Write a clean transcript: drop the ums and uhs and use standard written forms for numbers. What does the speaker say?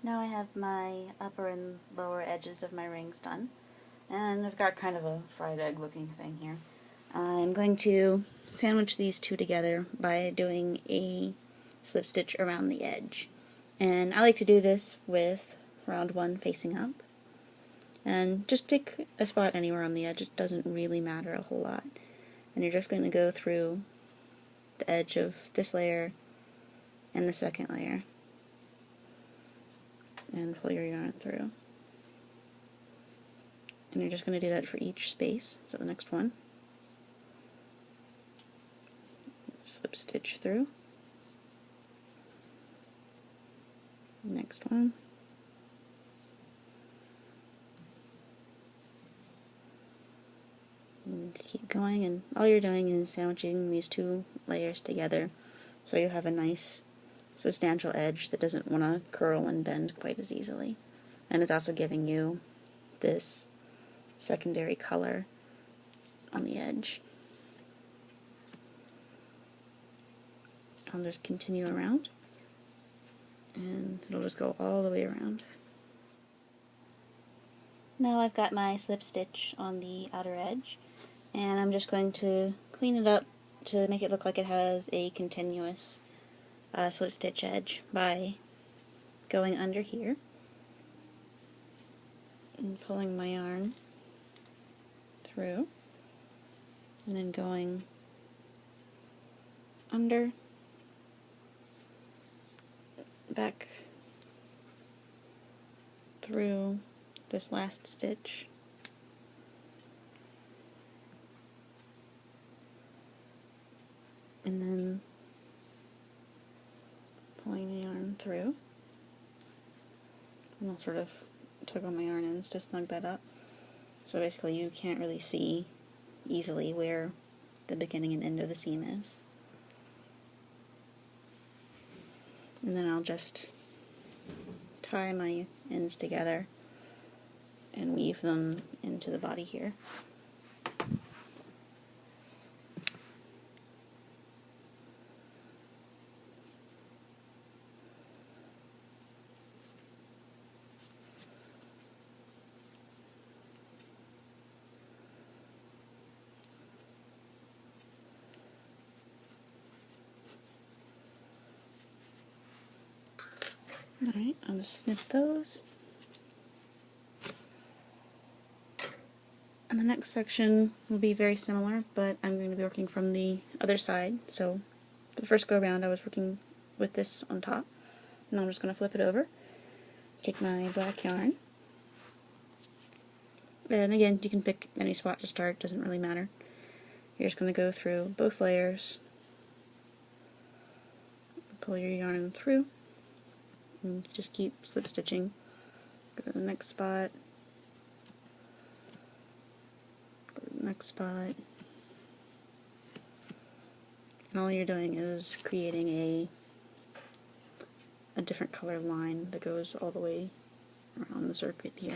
Now I have my upper and lower edges of my rings done, and I've got kind of a fried egg looking thing here. I'm going to sandwich these two together by doing a slip stitch around the edge. And I like to do this with round one facing up. And just pick a spot anywhere on the edge, it doesn't really matter a whole lot. And you're just going to go through the edge of this layer and the second layer and pull your yarn through. And you're just going to do that for each space. So the next one, slip stitch through. Next one. And keep going, and all you're doing is sandwiching these two layers together so you have a nice substantial edge that doesn't want to curl and bend quite as easily. And it's also giving you this secondary color on the edge. I'll just continue around, and it'll just go all the way around. Now I've got my slip stitch on the outer edge, and I'm just going to clean it up to make it look like it has a continuous slip stitch edge by going under here and pulling my yarn through, and then going under, back through this last stitch, and then pulling the yarn through, and I'll sort of tug on my yarn ends to snug that up. So basically you can't really see easily where the beginning and end of the seam is. And then I'll just tie my ends together and weave them into the body here. Alright, I'll just snip those. And the next section will be very similar, but I'm going to be working from the other side. So for the first go around I was working with this on top, and I'm just going to flip it over, take my black yarn, and again you can pick any spot to start, doesn't really matter. You're just going to go through both layers, pull your yarn through, and just keep slip stitching. Go to the next spot, go to the next spot, and all you're doing is creating a different color line that goes all the way around the circuit here.